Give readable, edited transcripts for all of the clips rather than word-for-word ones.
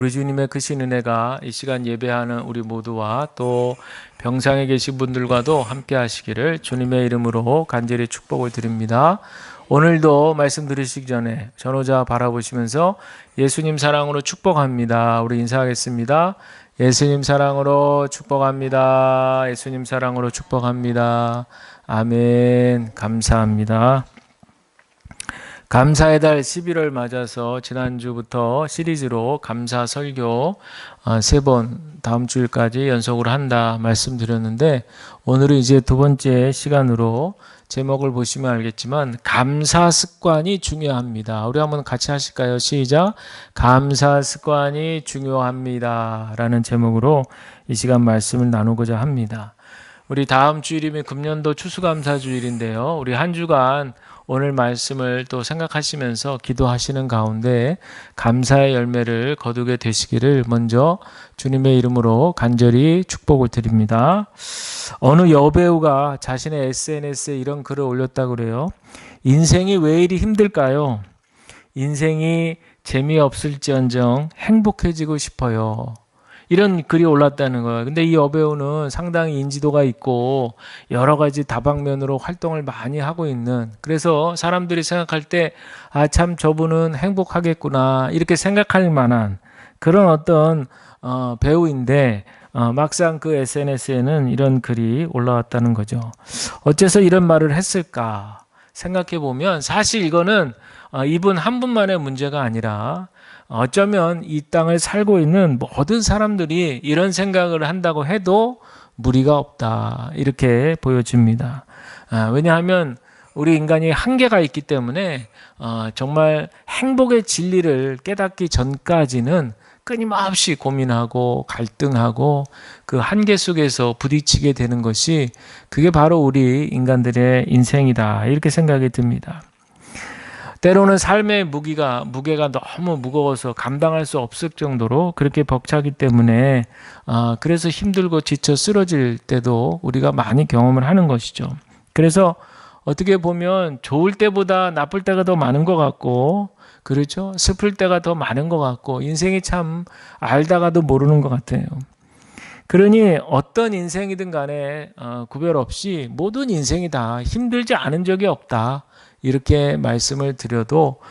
우리 주님의 크신 은혜가 이 시간 예배하는 우리 모두와 또 병상에 계신 분들과도 함께 하시기를 주님의 이름으로 간절히 축복을 드립니다. 오늘도 말씀 들으시기 전에 전호자 바라보시면서 예수님 사랑으로 축복합니다. 우리 인사하겠습니다. 예수님 사랑으로 축복합니다. 예수님 사랑으로 축복합니다. 아멘. 감사합니다. 감사의 달 11월 맞아서 지난주부터 시리즈로 감사 설교 3번 다음 주일까지 연속으로 한다 말씀드렸는데, 오늘은 이제 두 번째 시간으로 제목을 보시면 알겠지만 감사 습관이 중요합니다. 우리 한번 같이 하실까요? 시작. 감사 습관이 중요합니다 라는 제목으로 이 시간 말씀을 나누고자 합니다. 우리 다음 주일이면 금년도 추수감사주일인데요. 우리 한 주간 오늘 말씀을 또 생각하시면서 기도하시는 가운데 감사의 열매를 거두게 되시기를 먼저 주님의 이름으로 간절히 축복을 드립니다. 어느 여배우가 자신의 SNS에 이런 글을 올렸다고 그래요. 인생이 왜 이리 힘들까요? 인생이 재미없을지언정 행복해지고 싶어요. 이런 글이 올랐다는 거예요. 근데 이 여배우는 상당히 인지도가 있고 여러 가지 다방면으로 활동을 많이 하고 있는, 그래서 사람들이 생각할 때 참 저분은 행복하겠구나 이렇게 생각할 만한 그런 어떤 배우인데, 막상 그 SNS에는 이런 글이 올라왔다는 거죠. 어째서 이런 말을 했을까 생각해 보면 사실 이거는 이분 한 분만의 문제가 아니라 어쩌면 이 땅을 살고 있는 모든 사람들이 이런 생각을 한다고 해도 무리가 없다 이렇게 보여집니다. 왜냐하면 우리 인간이 한계가 있기 때문에 정말 행복의 진리를 깨닫기 전까지는 끊임없이 고민하고 갈등하고 그 한계 속에서 부딪히게 되는 것이, 그게 바로 우리 인간들의 인생이다 이렇게 생각이 듭니다. 때로는 삶의 무게가 너무 무거워서 감당할 수 없을 정도로 그렇게 벅차기 때문에 그래서 힘들고 지쳐 쓰러질 때도 우리가 많이 경험을 하는 것이죠. 그래서 어떻게 보면 좋을 때보다 나쁠 때가 더 많은 것 같고, 그렇죠? 슬플 때가 더 많은 것 같고, 인생이 참 알다가도 모르는 것 같아요. 그러니 어떤 인생이든 간에 구별 없이 모든 인생이 다 힘들지 않은 적이 없다 이렇게 말씀을 드려도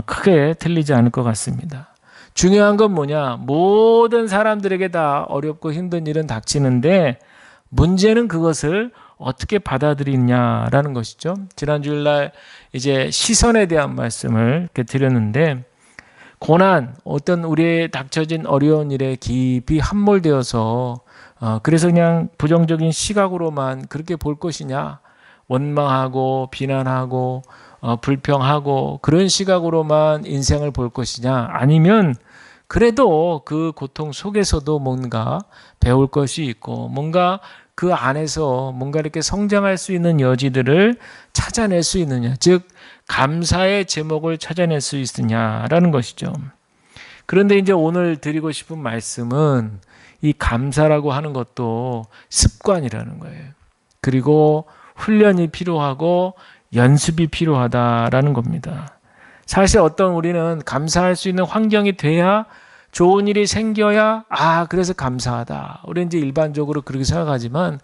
크게 틀리지 않을 것 같습니다. 중요한 건 뭐냐? 모든 사람들에게 다 어렵고 힘든 일은 닥치는데 문제는 그것을 어떻게 받아들이냐라는 것이죠. 지난 주일날 이제 시선에 대한 말씀을 이렇게 드렸는데, 고난, 어떤 우리의 닥쳐진 어려운 일에 깊이 함몰되어서 그래서 그냥 부정적인 시각으로만 그렇게 볼 것이냐, 원망하고 비난하고 불평하고 그런 시각으로만 인생을 볼 것이냐, 아니면 그래도 그 고통 속에서도 뭔가 배울 것이 있고 뭔가 그 안에서 뭔가 이렇게 성장할 수 있는 여지들을 찾아낼 수 있느냐, 즉 감사의 제목을 찾아낼 수 있느냐라는 것이죠. 그런데 이제 오늘 드리고 싶은 말씀은 이 감사라고 하는 것도 습관이라는 거예요. 그리고 훈련이 필요하고 연습이 필요하다라는 겁니다. 사실 우리는 감사할 수 있는 환경이 돼야, 좋은 일이 생겨야 그래서 감사하다. 우리는 이제 일반적으로 그렇게 생각하지만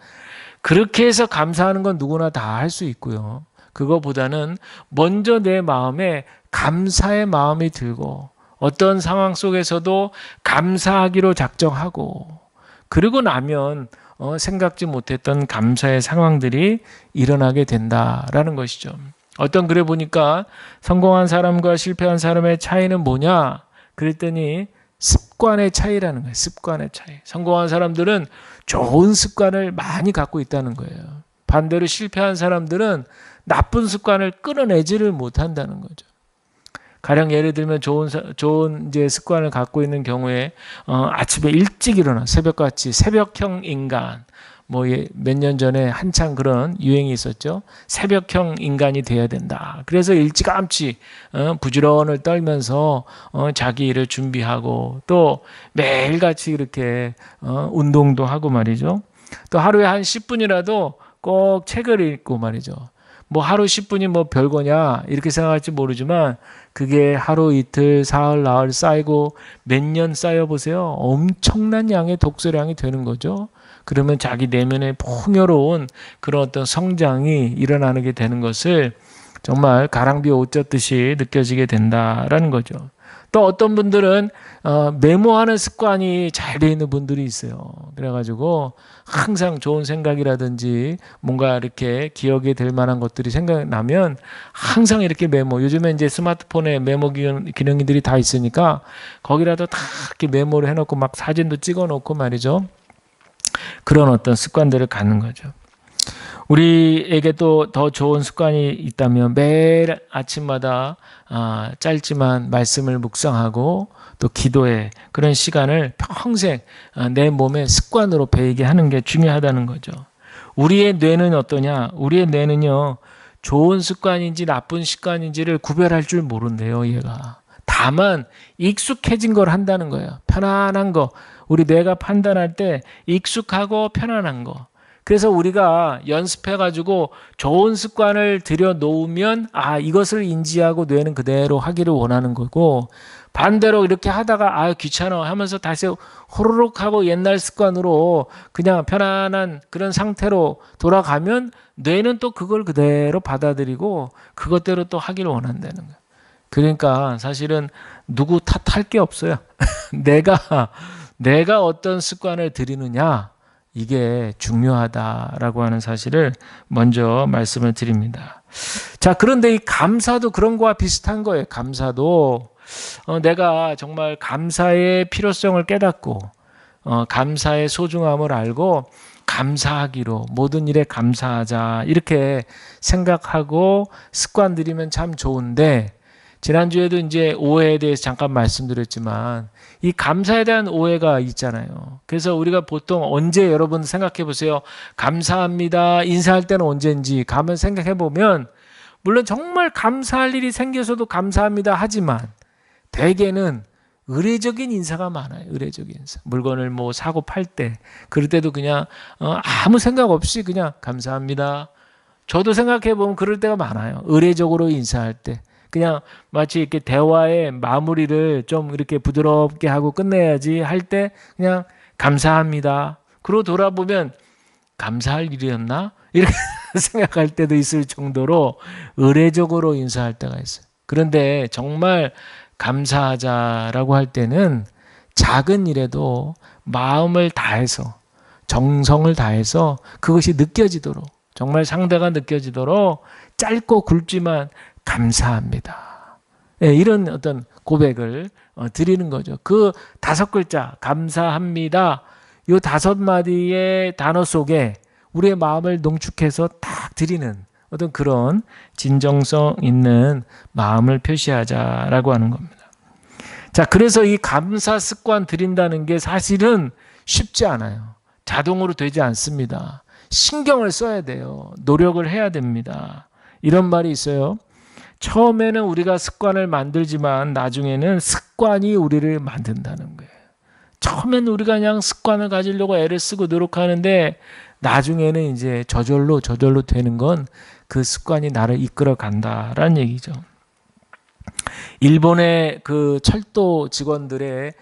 그렇게 해서 감사하는 건 누구나 다 할 수 있고요. 그거보다는 먼저 내 마음에 감사의 마음이 들고 어떤 상황 속에서도 감사하기로 작정하고, 그리고 나면 생각지 못했던 감사의 상황들이 일어나게 된다라는 것이죠. 어떤 글에 보니까 성공한 사람과 실패한 사람의 차이는 뭐냐? 그랬더니 습관의 차이라는 거예요. 습관의 차이. 성공한 사람들은 좋은 습관을 많이 갖고 있다는 거예요. 반대로 실패한 사람들은 나쁜 습관을 끊어내지를 못한다는 거죠. 가령 예를 들면 좋은 이제 습관을 갖고 있는 경우에 아침에 일찍 일어나, 새벽같이 새벽형 인간, 몇 년 전에 한창 그런 유행이 있었죠. 새벽형 인간이 돼야 된다. 그래서 일찌감치 부지런을 떨면서 자기 일을 준비하고, 또 매일같이 이렇게 운동도 하고 말이죠. 또 하루에 한 10분이라도 꼭 책을 읽고 말이죠. 뭐 하루 10분이 뭐 별거냐 이렇게 생각할지 모르지만 그게 하루 이틀 사흘 나흘 쌓이고 몇 년 쌓여 보세요. 엄청난 양의 독서량이 되는 거죠. 그러면 자기 내면에 풍요로운 그런 어떤 성장이 일어나게 되는 것을 정말 가랑비에 옷 젖듯이 느껴지게 된다라는 거죠. 또 어떤 분들은 메모하는 습관이 잘 돼 있는 분들이 있어요. 그래가지고 항상 좋은 생각이라든지 뭔가 이렇게 기억이 될 만한 것들이 생각나면 항상 이렇게 메모. 요즘에 이제 스마트폰에 메모 기능들이 다 있으니까 거기라도 다 이렇게 메모를 해놓고 막 사진도 찍어놓고 말이죠. 그런 어떤 습관들을 갖는 거죠. 우리에게 또 더 좋은 습관이 있다면 매일 아침마다 짧지만 말씀을 묵상하고 또 기도해 그런 시간을 평생 내 몸의 습관으로 배이게 하는 게 중요하다는 거죠. 우리의 뇌는 어떠냐? 우리의 뇌는요, 좋은 습관인지 나쁜 습관인지를 구별할 줄 모른대요, 얘가. 다만 익숙해진 걸 한다는 거예요. 편안한 거. 우리 뇌가 판단할 때 익숙하고 편안한 거. 그래서 우리가 연습해가지고 좋은 습관을 들여놓으면 이것을 인지하고 뇌는 그대로 하기를 원하는 거고, 반대로 이렇게 하다가 귀찮아 하면서 다시 호로록 하고 옛날 습관으로 그냥 편안한 그런 상태로 돌아가면 뇌는 또 그걸 그대로 받아들이고 그것대로 또 하기를 원한다는 거예요. 그러니까 사실은 누구 탓할 게 없어요. 내가 어떤 습관을 들이느냐, 이게 중요하다라고 하는 사실을 먼저 말씀을 드립니다. 자, 그런데 이 감사도 그런 거와 비슷한 거예요. 감사도 내가 정말 감사의 필요성을 깨닫고 감사의 소중함을 알고 감사하기로 모든 일에 감사하자 이렇게 생각하고 습관 들이면 참 좋은데, 지난주에도 이제 오해에 대해서 잠깐 말씀드렸지만 이 감사에 대한 오해가 있잖아요. 그래서 우리가 보통 언제, 여러분 생각해 보세요. 감사합니다. 인사할 때는 언제인지 가면 생각해 보면 물론 정말 감사할 일이 생겨서도 감사합니다 하지만 대개는 의례적인 인사가 많아요. 의례적인 인사. 물건을 뭐 사고 팔 때 그럴 때도 그냥 아무 생각 없이 그냥 감사합니다. 저도 생각해 보면 그럴 때가 많아요. 의례적으로 인사할 때. 그냥 마치 이렇게 대화의 마무리를 좀 이렇게 부드럽게 하고 끝내야지 할 때 그냥 감사합니다. 그러고 돌아보면 감사할 일이었나? 이렇게 생각할 때도 있을 정도로 의례적으로 인사할 때가 있어요. 그런데 정말 감사하자라고 할 때는 작은 일에도 마음을 다해서 정성을 다해서 그것이 느껴지도록, 정말 상대가 느껴지도록 짧고 굵지만 감사합니다. 네, 이런 어떤 고백을 드리는 거죠. 그 5글자 감사합니다. 이 5마디의 단어 속에 우리의 마음을 농축해서 딱 드리는 어떤 그런 진정성 있는 마음을 표시하자라고 하는 겁니다. 자, 그래서 이 감사 습관 드린다는 게 사실은 쉽지 않아요. 자동으로 되지 않습니다. 신경을 써야 돼요. 노력을 해야 됩니다. 이런 말이 있어요. 처음에는 우리가 습관을 만들지만 나중에는 습관이 우리를 만든다는 거예요. 처음에는 우리가 그냥 습관을 가지려고 애를 쓰고 노력하는데 나중에는 이제 저절로 되는 건 그 습관이 나를 이끌어 간다라는 얘기죠. 일본의 그 철도 직원들의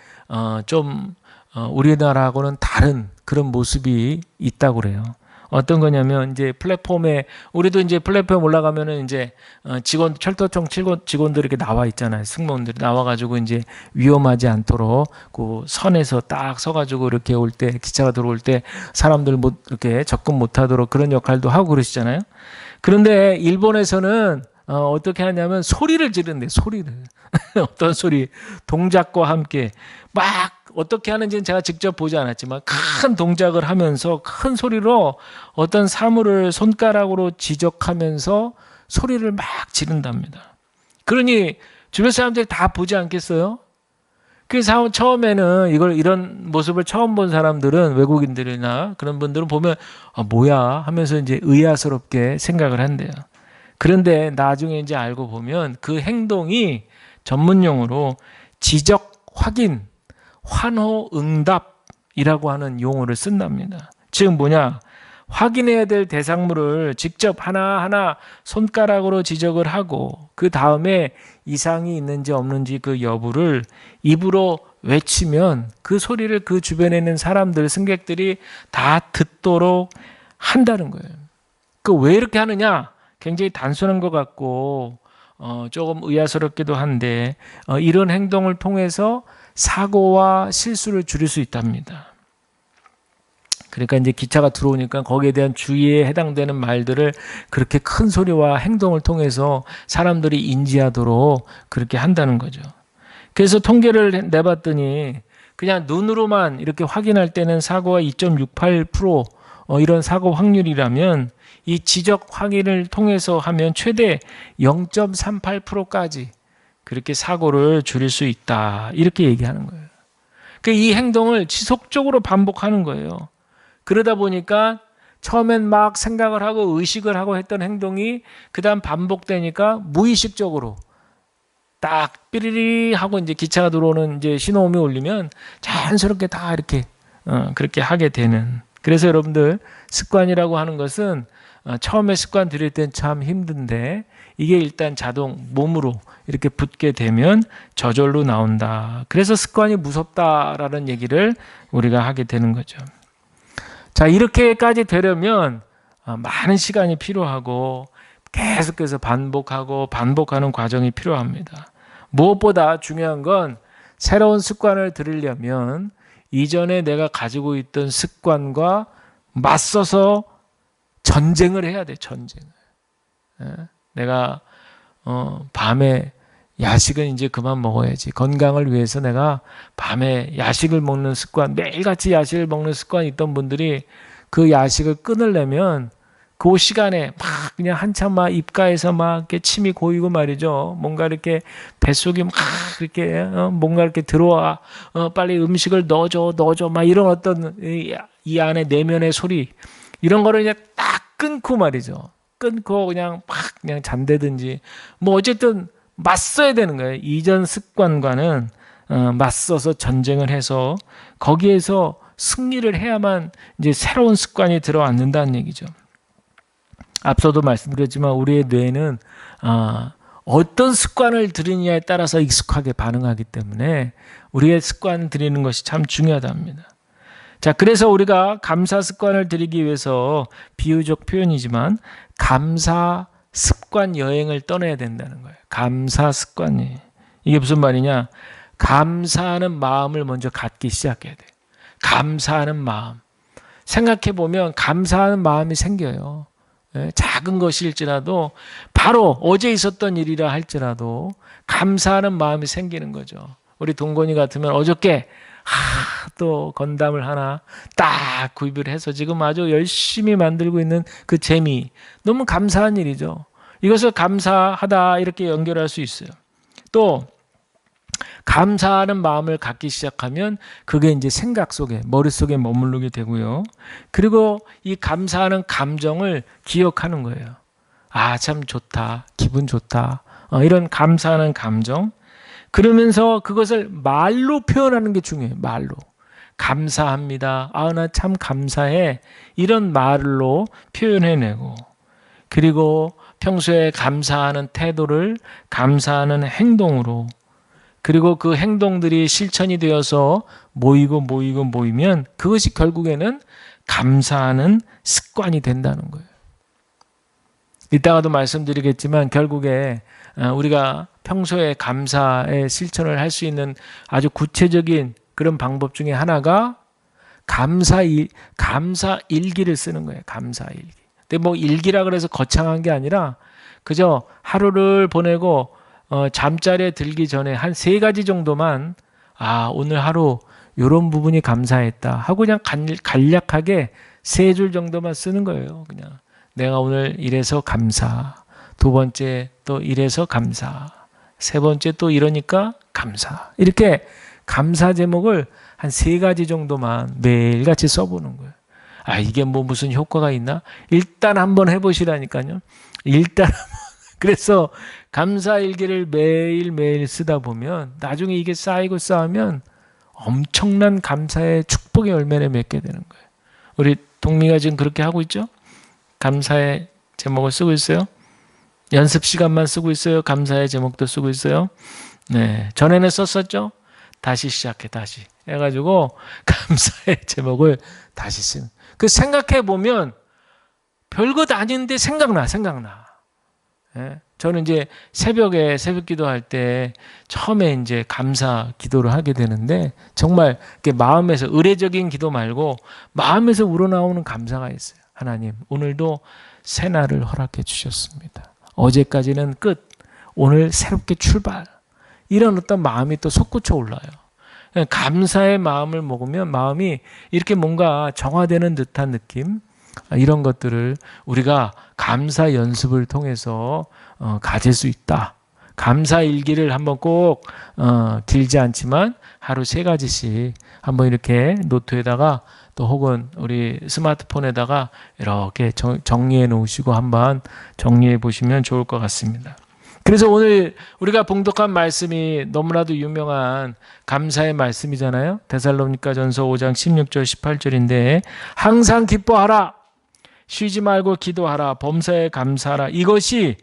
우리나라하고는 다른 그런 모습이 있다고 그래요. 어떤 거냐면 이제 플랫폼에, 우리도 이제 플랫폼 올라가면은 이제 철도청 직원들이 이렇게 나와 있잖아요. 승무원들이 나와가지고 이제 위험하지 않도록 그 선에서 딱 서가지고 이렇게 올 때, 기차가 들어올 때 사람들 이렇게 접근 못하도록 그런 역할도 하고 그러시잖아요. 그런데 일본에서는 어떻게 하냐면 소리를 지르는데, 소리를. 어떤 소리, 동작과 함께 막 어떻게 하는지는 제가 직접 보지 않았지만 큰 동작을 하면서 큰 소리로 어떤 사물을 손가락으로 지적하면서 소리를 막 지른답니다. 그러니 주변 사람들이 다 보지 않겠어요? 그래서 처음에는 이런 모습을 처음 본 사람들은, 외국인들이나 그런 분들은 보면 뭐야 하면서 이제 의아스럽게 생각을 한대요. 그런데 나중에 이제 알고 보면 그 행동이 전문용어로 지적 확인, 환호 응답이라고 하는 용어를 쓴답니다. 즉 뭐냐? 확인해야 될 대상물을 직접 하나하나 손가락으로 지적을 하고 그 다음에 이상이 있는지 없는지 그 여부를 입으로 외치면 그 소리를 그 주변에 있는 사람들, 승객들이 다 듣도록 한다는 거예요. 그 왜 이렇게 하느냐? 굉장히 단순한 것 같고 조금 의아스럽기도 한데 이런 행동을 통해서 사고와 실수를 줄일 수 있답니다. 그러니까 이제 기차가 들어오니까 거기에 대한 주의에 해당되는 말들을 그렇게 큰 소리와 행동을 통해서 사람들이 인지하도록 그렇게 한다는 거죠. 그래서 통계를 내봤더니 그냥 눈으로만 이렇게 확인할 때는 사고가 2.68% 이런 사고 확률이라면 이 지적 확인을 통해서 하면 최대 0.38%까지 그렇게 사고를 줄일 수 있다. 이렇게 얘기하는 거예요. 그러니까 이 행동을 지속적으로 반복하는 거예요. 그러다 보니까 처음엔 막 생각을 하고 의식을 하고 했던 행동이 그다음 반복되니까 무의식적으로 딱 삐리리 하고 이제 기차가 들어오는 이제 신호음이 울리면 자연스럽게 다 이렇게 그렇게 하게 되는. 그래서 여러분들 습관이라고 하는 것은 처음에 습관 들일 땐 참 힘든데 이게 일단 자동 몸으로 이렇게 붙게 되면 저절로 나온다. 그래서 습관이 무섭다라는 얘기를 우리가 하게 되는 거죠. 자, 이렇게까지 되려면 많은 시간이 필요하고 계속해서 반복하는 과정이 필요합니다. 무엇보다 중요한 건 새로운 습관을 들이려면 이전에 내가 가지고 있던 습관과 맞서서 전쟁을 해야 돼, 전쟁을. 내가 밤에 야식은 이제 그만 먹어야지. 건강을 위해서 내가 밤에 야식을 먹는 습관, 매일같이 야식을 먹는 습관이 있던 분들이 그 야식을 끊으려면 그 시간에 막 그냥 한참 막 입가에서 막 이렇게 침이 고이고 말이죠. 뭔가 이렇게 뱃속이 막 이렇게 뭔가 이렇게 들어와. 빨리 음식을 넣어줘. 막 이런 어떤 이 안에 내면의 소리 이런 거를 그냥 딱 끊고 말이죠. 끊고 그냥 막 그냥 잠대든지 뭐 어쨌든 맞서야 되는 거예요. 이전 습관과는 맞서서 전쟁을 해서 거기에서 승리를 해야만 이제 새로운 습관이 들어앉는다는 얘기죠. 앞서도 말씀드렸지만 우리의 뇌는 어떤 습관을 들이느냐에 따라서 익숙하게 반응하기 때문에 우리의 습관 들이는 것이 참 중요하답니다. 자, 그래서 우리가 감사 습관을 들이기 위해서 비유적 표현이지만 감사 습관 여행을 떠나야 된다는 거예요. 감사 습관이. 이게 무슨 말이냐? 감사하는 마음을 먼저 갖기 시작해야 돼요. 감사하는 마음. 생각해 보면 감사하는 마음이 생겨요. 작은 것일지라도 바로 어제 있었던 일이라 할지라도 감사하는 마음이 생기는 거죠. 우리 동건이 같으면 어저께 또 건담을 하나 딱 구입을 해서 지금 아주 열심히 만들고 있는 그 재미, 너무 감사한 일이죠. 이것을 감사하다 이렇게 연결할 수 있어요. 또 감사하는 마음을 갖기 시작하면 그게 이제 생각 속에, 머릿속에 머무르게 되고요. 그리고 이 감사하는 감정을 기억하는 거예요. 참 좋다, 기분 좋다, 이런 감사하는 감정. 그러면서 그것을 말로 표현하는 게 중요해요. 말로. 감사합니다. 나 참 감사해. 이런 말로 표현해내고, 그리고 평소에 감사하는 태도를 감사하는 행동으로, 그리고 그 행동들이 실천이 되어서 모이면 그것이 결국에는 감사하는 습관이 된다는 거예요. 이따가도 말씀드리겠지만 결국에 우리가 평소에 감사의 실천을 할 수 있는 아주 구체적인 그런 방법 중에 하나가 감사 일기를 쓰는 거예요. 감사 일기. 근데 뭐 일기라 그래서 거창한 게 아니라 그저 하루를 보내고 잠자리에 들기 전에 한 3가지 정도만 오늘 하루 이런 부분이 감사했다 하고 그냥 간략하게 3줄 정도만 쓰는 거예요. 그냥 내가 오늘 이래서 감사, 2번째 또 이래서 감사, 3번째 또 이러니까 감사. 이렇게 감사 제목을 한 3가지 정도만 매일같이 써보는 거예요. 이게 뭐 무슨 효과가 있나? 일단 한번 해보시라니까요. 일단 그래서 감사일기를 매일매일 쓰다 보면 나중에 이게 쌓이면 엄청난 감사의 축복의 열매를 맺게 되는 거예요. 우리 동미가 지금 그렇게 하고 있죠? 감사의 제목을 쓰고 있어요. 연습 시간만 쓰고 있어요. 감사의 제목도 쓰고 있어요. 네, 전에는 썼었죠? 다시 시작해, 다시. 해가지고 감사의 제목을 다시 쓰는. 그 생각해 보면 별것 아닌데 생각나. 예? 저는 이제 새벽에 새벽 기도할 때 처음에 이제 감사 기도를 하게 되는데 정말 마음에서 의례적인 기도 말고 마음에서 우러나오는 감사가 있어요. 하나님, 오늘도 새날을 허락해 주셨습니다. 어제까지는 끝, 오늘 새롭게 출발. 이런 어떤 마음이 또 솟구쳐 올라요. 감사의 마음을 먹으면 마음이 이렇게 뭔가 정화되는 듯한 느낌, 이런 것들을 우리가 감사 연습을 통해서 가질 수 있다. 감사 일기를 한번 꼭 길지 않지만 하루 3가지씩 한번 이렇게 노트에다가 또 혹은 우리 스마트폰에다가 이렇게 정리해 놓으시고 한번 정리해 보시면 좋을 것 같습니다. 그래서 오늘 우리가 봉독한 말씀이 너무나도 유명한 감사의 말씀이잖아요. 데살로니가전서 5장 16절 18절인데 항상 기뻐하라, 쉬지 말고 기도하라, 범사에 감사하라. 이것이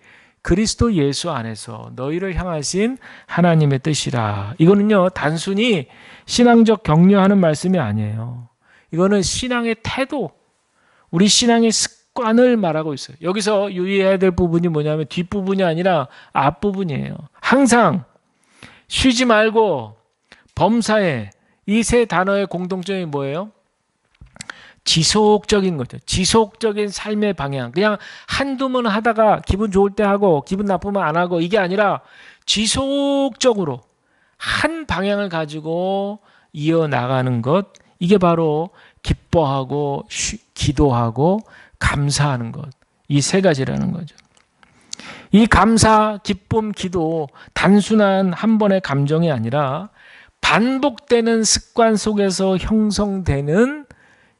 그리스도 예수 안에서 너희를 향하신 하나님의 뜻이라. 이거는요, 단순히 신앙적 격려하는 말씀이 아니에요. 이거는 신앙의 태도, 우리 신앙의 습관을 말하고 있어요. 여기서 유의해야 될 부분이 뭐냐면 뒷부분이 아니라 앞부분이에요. 항상 쉬지 말고 범사에, 이 세 단어의 공통점이 뭐예요? 지속적인 거죠. 지속적인 삶의 방향. 그냥 한두 번 하다가 기분 좋을 때 하고 기분 나쁘면 안 하고 이게 아니라 지속적으로 한 방향을 가지고 이어나가는 것. 이게 바로 기뻐하고 기도하고 감사하는 것. 이 3가지라는 거죠. 이 감사, 기쁨, 기도 단순한 한 번의 감정이 아니라 반복되는 습관 속에서 형성되는,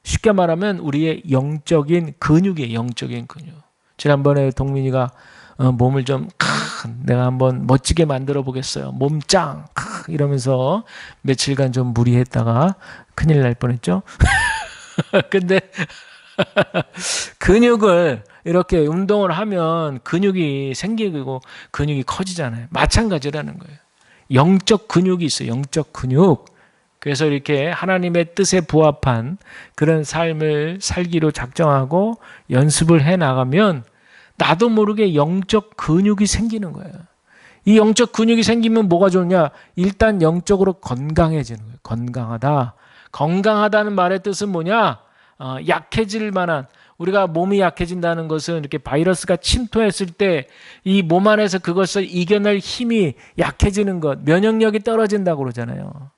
쉽게 말하면 우리의 영적인 근육이에요. 영적인 근육. 지난번에 동민이가 몸을 좀 내가 한번 멋지게 만들어 보겠어요. 몸짱 이러면서 며칠간 좀 무리했다가 큰일 날 뻔했죠. 근데 근육을 이렇게 운동을 하면 근육이 생기고 근육이 커지잖아요. 마찬가지라는 거예요. 영적 근육이 있어요. 영적 근육. 그래서 이렇게 하나님의 뜻에 부합한 그런 삶을 살기로 작정하고 연습을 해나가면 나도 모르게 영적 근육이 생기는 거예요. 이 영적 근육이 생기면 뭐가 좋냐? 일단 영적으로 건강해지는 거예요. 건강하다. 건강하다는 말의 뜻은 뭐냐? 약해질 만한, 우리가 몸이 약해진다는 것은 이렇게 바이러스가 침투했을 때 이 몸 안에서 그것을 이겨낼 힘이 약해지는 것, 면역력이 떨어진다고 그러잖아요.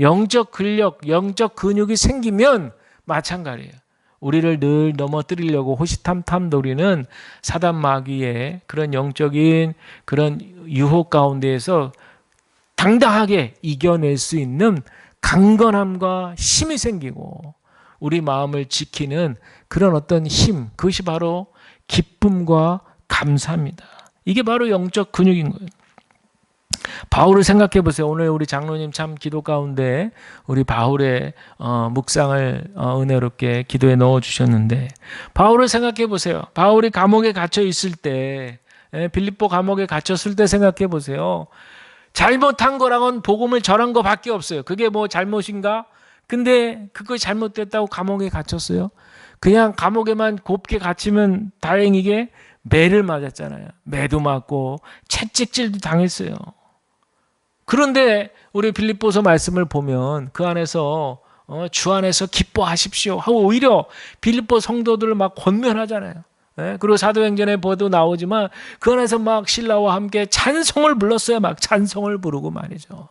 영적 근력, 영적 근육이 생기면 마찬가지예요. 우리를 늘 넘어뜨리려고 호시탐탐 노리는 사단 마귀의 그런 영적인 그런 유혹 가운데에서 당당하게 이겨낼 수 있는 강건함과 힘이 생기고 우리 마음을 지키는 그런 어떤 힘, 그것이 바로 기쁨과 감사입니다. 이게 바로 영적 근육인 거예요. 바울을 생각해 보세요. 오늘 우리 장로님 참 기도 가운데 우리 바울의 묵상을 은혜롭게 기도에 넣어 주셨는데, 바울을 생각해 보세요. 바울이 감옥에 갇혀 있을 때, 빌립보 감옥에 갇혔을 때 생각해 보세요. 잘못한 거랑은 복음을 전한 거밖에 없어요. 그게 뭐 잘못인가? 근데 그거 잘못됐다고 감옥에 갇혔어요. 그냥 감옥에만 곱게 갇히면 다행이게 매를 맞았잖아요. 매도 맞고 채찍질도 당했어요. 그런데 우리 빌립보서 말씀을 보면 그 안에서 주 안에서 기뻐하십시오 하고 오히려 빌립보 성도들을 막 권면하잖아요. 그리고 사도행전에 보도 나오지만 그 안에서 막 신라와 함께 찬송을 불렀어요. 막 찬송을 부르고 말이죠.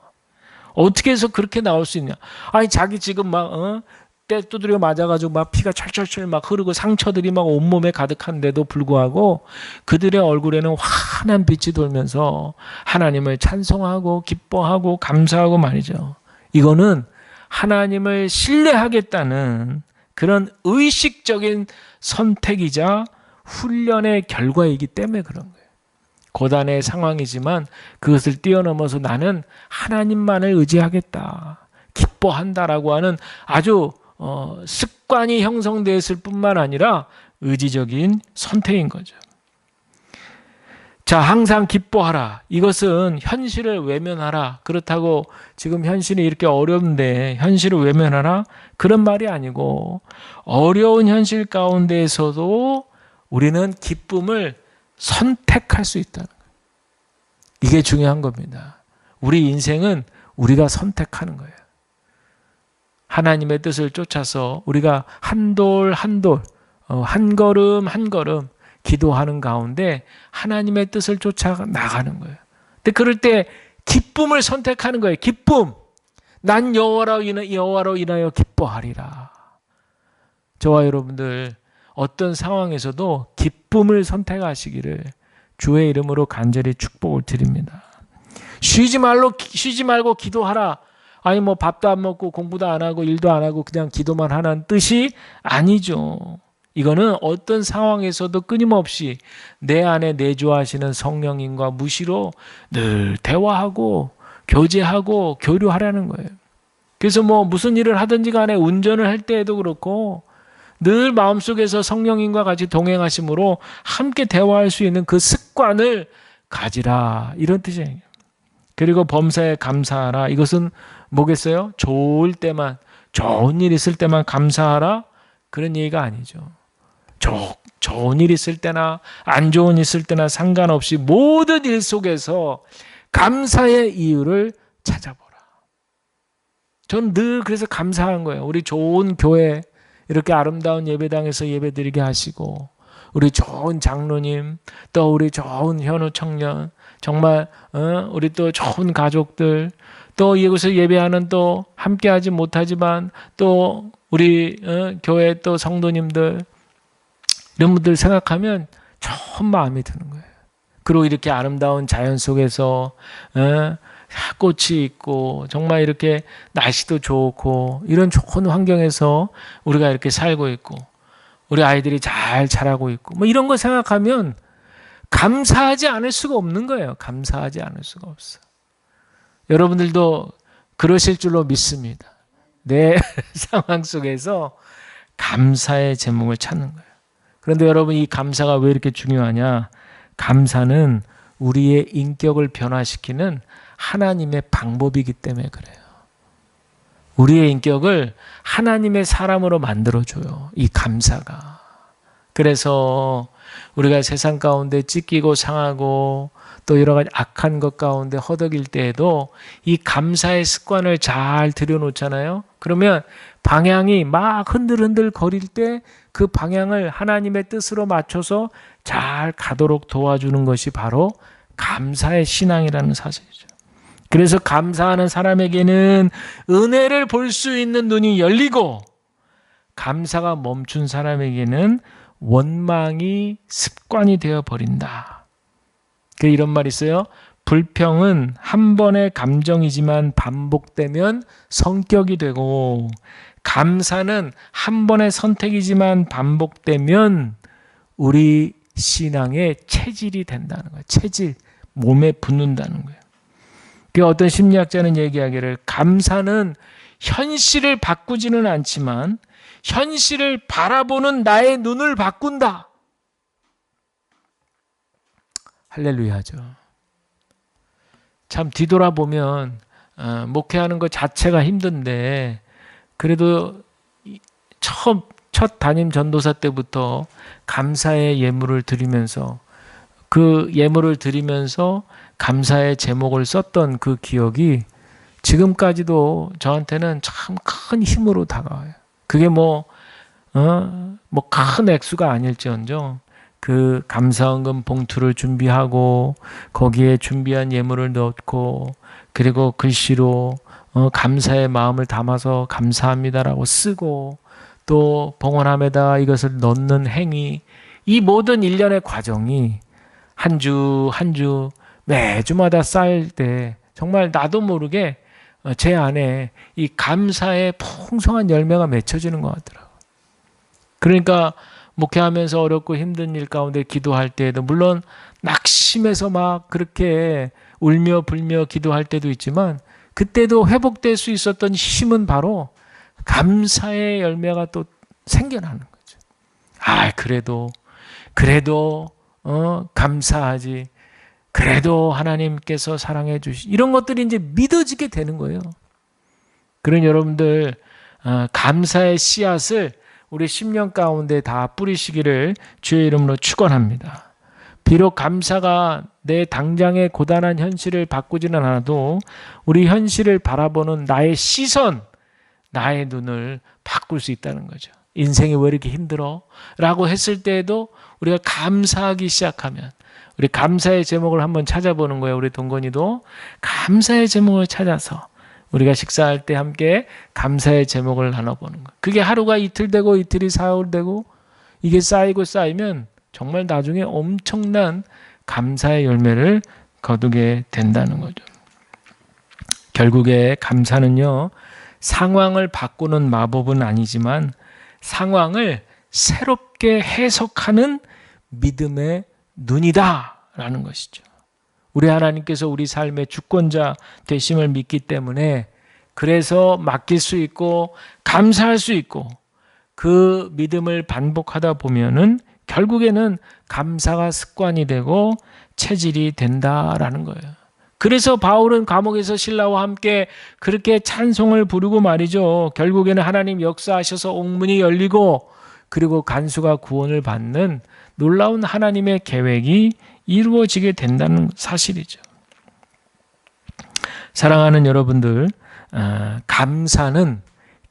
어떻게 해서 그렇게 나올 수 있냐? 아니 자기 지금 막 때 두드려 맞아가지고 막 피가 철철철 막 흐르고 상처들이 막 온몸에 가득한데도 불구하고 그들의 얼굴에는 환한 빛이 돌면서 하나님을 찬송하고 기뻐하고 감사하고 말이죠. 이거는 하나님을 신뢰하겠다는 그런 의식적인 선택이자 훈련의 결과이기 때문에 그런 거예요. 고단의 상황이지만 그것을 뛰어넘어서 나는 하나님만을 의지하겠다, 기뻐한다라고 하는 아주 습관이 형성되었을 뿐만 아니라 의지적인 선택인 거죠. 자, 항상 기뻐하라. 이것은 현실을 외면하라. 그렇다고 지금 현실이 이렇게 어려운데 현실을 외면하라? 그런 말이 아니고 어려운 현실 가운데에서도 우리는 기쁨을 선택할 수 있다는 거예요. 이게 중요한 겁니다. 우리 인생은 우리가 선택하는 거예요. 하나님의 뜻을 쫓아서 우리가 한 돌 한 돌, 한 걸음 한 걸음 기도하는 가운데 하나님의 뜻을 쫓아 나가는 거예요. 근데 그럴 때 기쁨을 선택하는 거예요. 기쁨. 난 여호와로 인하여 기뻐하리라. 저와 여러분들 어떤 상황에서도 기쁨을 선택하시기를 주의 이름으로 간절히 축복을 드립니다. 쉬지 말고 기도하라. 아니 뭐 밥도 안 먹고 공부도 안 하고 일도 안 하고 그냥 기도만 하는 뜻이 아니죠. 이거는 어떤 상황에서도 끊임없이 내 안에 내주하시는 성령님과 무시로 늘 대화하고 교제하고 교류하라는 거예요. 그래서 뭐 무슨 일을 하든지 간에 운전을 할 때에도 그렇고 늘 마음속에서 성령님과 같이 동행하심으로 함께 대화할 수 있는 그 습관을 가지라. 이런 뜻이에요. 그리고 범사에 감사하라. 이것은 뭐겠어요? 좋을 때만, 좋은 일 있을 때만 감사하라? 그런 얘기가 아니죠. 좋은 일 있을 때나 안 좋은 일 있을 때나 상관없이 모든 일 속에서 감사의 이유를 찾아보라. 전 늘 그래서 감사한 거예요. 우리 좋은 교회 이렇게 아름다운 예배당에서 예배드리게 하시고 우리 좋은 장로님 또 우리 좋은 현우 청년 정말 우리 또 좋은 가족들 또 이곳에서 예배하는 또 함께하지 못하지만 또 우리 교회 또 성도님들 이런 분들 생각하면 좋은 마음이 드는 거예요. 그리고 이렇게 아름다운 자연 속에서 꽃이 있고 정말 이렇게 날씨도 좋고 이런 좋은 환경에서 우리가 이렇게 살고 있고 우리 아이들이 잘 자라고 있고 뭐 이런 거 생각하면 감사하지 않을 수가 없는 거예요. 감사하지 않을 수가 없어. 여러분들도 그러실 줄로 믿습니다. 내 상황 속에서 감사의 제목을 찾는 거예요. 그런데 여러분 이 감사가 왜 이렇게 중요하냐? 감사는 우리의 인격을 변화시키는 하나님의 방법이기 때문에 그래요. 우리의 인격을 하나님의 사람으로 만들어줘요. 이 감사가. 그래서 우리가 세상 가운데 찢기고 상하고 또 여러 가지 악한 것 가운데 허덕일 때에도 이 감사의 습관을 잘 들여놓잖아요. 그러면 방향이 막 흔들흔들 거릴 때 그 방향을 하나님의 뜻으로 맞춰서 잘 가도록 도와주는 것이 바로 감사의 신앙이라는 사실이죠. 그래서 감사하는 사람에게는 은혜를 볼 수 있는 눈이 열리고 감사가 멈춘 사람에게는 원망이 습관이 되어버린다. 이런 말이 있어요. 불평은 한 번의 감정이지만 반복되면 성격이 되고 감사는 한 번의 선택이지만 반복되면 우리 신앙의 체질이 된다는 거예요. 체질, 몸에 붙는다는 거예요. 어떤 심리학자는 얘기하기를 감사는 현실을 바꾸지는 않지만 현실을 바라보는 나의 눈을 바꾼다. 할렐루야죠. 참 뒤돌아보면 목회하는 것 자체가 힘든데 그래도 첫 담임 전도사 때부터 감사의 예물을 드리면서 그 예물을 드리면서 감사의 제목을 썼던 그 기억이 지금까지도 저한테는 참 큰 힘으로 다가와요. 그게 뭐 큰 액수가 아닐지언정 그 감사헌금 봉투를 준비하고 거기에 준비한 예물을 넣고 그리고 글씨로 감사의 마음을 담아서 감사합니다라고 쓰고 또 봉헌함에다 이것을 넣는 행위 이 모든 일련의 과정이 한 주 한 주 매주마다 쌓일 때 정말 나도 모르게 제 안에 이 감사의 풍성한 열매가 맺혀지는 것 같더라고요. 그러니까 목회하면서 어렵고 힘든 일 가운데 기도할 때에도 물론 낙심해서 막 그렇게 울며 불며 기도할 때도 있지만 그때도 회복될 수 있었던 힘은 바로 감사의 열매가 또 생겨나는 거죠. 그래도 감사하지. 그래도 하나님께서 사랑해 주시. 이런 것들이 이제 믿어지게 되는 거예요. 그런 여러분들 감사의 씨앗을 우리 심령 가운데 다 뿌리시기를 주의 이름으로 축원합니다. 비록 감사가 내 당장의 고단한 현실을 바꾸지는 않아도 우리 현실을 바라보는 나의 시선, 나의 눈을 바꿀 수 있다는 거죠. 인생이 왜 이렇게 힘들어? 라고 했을 때에도 우리가 감사하기 시작하면, 우리 감사의 제목을 한번 찾아보는 거예요. 우리 동건이도 감사의 제목을 찾아서 우리가 식사할 때 함께 감사의 제목을 나눠보는 거예요. 그게 하루가 이틀 되고 이틀이 사흘 되고 이게 쌓이면 정말 나중에 엄청난 감사의 열매를 거두게 된다는 거죠. 결국에 감사는요, 상황을 바꾸는 마법은 아니지만 상황을 새롭게 해석하는 믿음의 눈이다라는 것이죠. 우리 하나님께서 우리 삶의 주권자 되심을 믿기 때문에 그래서 맡길 수 있고 감사할 수 있고 그 믿음을 반복하다 보면은 결국에는 감사가 습관이 되고 체질이 된다라는 거예요. 그래서 바울은 감옥에서 신라와 함께 그렇게 찬송을 부르고 말이죠. 결국에는 하나님 역사하셔서 옥문이 열리고 그리고 간수가 구원을 받는 놀라운 하나님의 계획이 이루어지게 된다는 사실이죠. 사랑하는 여러분들, 감사는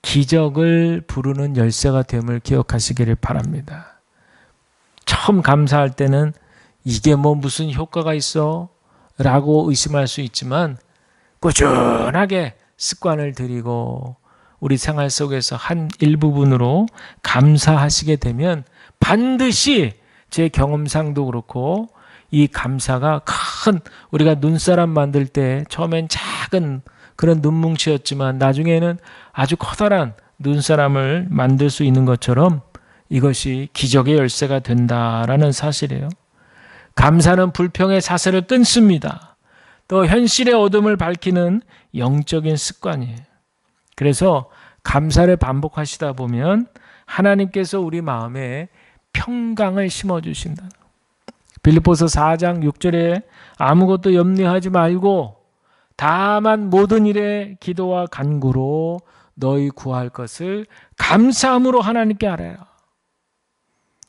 기적을 부르는 열쇠가 됨을 기억하시기를 바랍니다. 처음 감사할 때는 이게 무슨 효과가 있어? 라고 의심할 수 있지만 꾸준하게 습관을 들이고 우리 생활 속에서 한 일부분으로 감사하시게 되면 반드시 제 경험상도 그렇고 이 감사가 큰, 우리가 눈사람 만들 때 처음엔 작은 그런 눈뭉치였지만 나중에는 아주 커다란 눈사람을 만들 수 있는 것처럼 이것이 기적의 열쇠가 된다라는 사실이에요. 감사는 불평의 사슬을 끊습니다. 또 현실의 어둠을 밝히는 영적인 습관이에요. 그래서 감사를 반복하시다 보면 하나님께서 우리 마음에 평강을 심어주신다. 빌립보서 4장 6절에 아무것도 염려하지 말고 다만 모든 일에 기도와 간구로 너희 구할 것을 감사함으로 하나님께 아뢰라.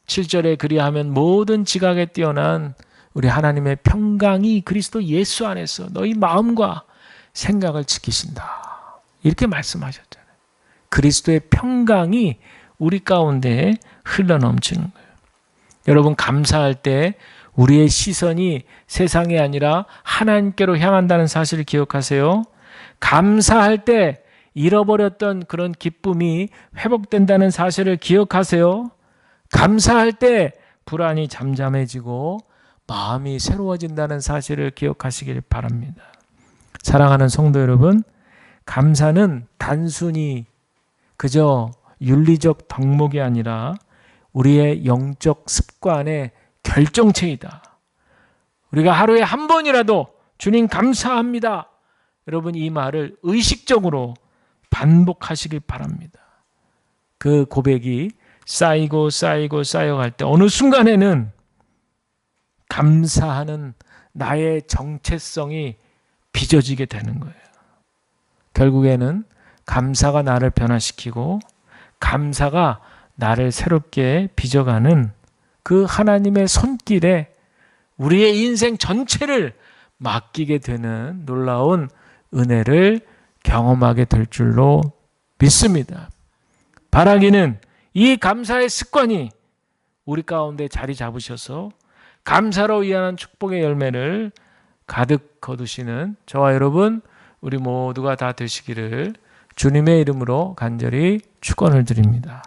7절에 그리하면 모든 지각에 뛰어난 우리 하나님의 평강이 그리스도 예수 안에서 너희 마음과 생각을 지키신다. 이렇게 말씀하셨잖아요. 그리스도의 평강이 우리 가운데 흘러넘치는 거예요. 여러분, 감사할 때 우리의 시선이 세상이 아니라 하나님께로 향한다는 사실을 기억하세요. 감사할 때 잃어버렸던 그런 기쁨이 회복된다는 사실을 기억하세요. 감사할 때 불안이 잠잠해지고 마음이 새로워진다는 사실을 기억하시길 바랍니다. 사랑하는 성도 여러분, 감사는 단순히 그저 윤리적 덕목이 아니라 우리의 영적 습관의 결정체이다. 우리가 하루에 한 번이라도 주님 감사합니다. 여러분, 이 말을 의식적으로 반복하시길 바랍니다. 그 고백이 쌓이고 쌓여갈 때 어느 순간에는 감사하는 나의 정체성이 빚어지게 되는 거예요. 결국에는 감사가 나를 변화시키고 감사가 나를 새롭게 빚어가는 그 하나님의 손길에 우리의 인생 전체를 맡기게 되는 놀라운 은혜를 경험하게 될 줄로 믿습니다. 바라기는 이 감사의 습관이 우리 가운데 자리 잡으셔서 감사로 이하는 축복의 열매를 가득 거두시는 저와 여러분, 우리 모두가 다 되시기를 주님의 이름으로 간절히 축원을 드립니다.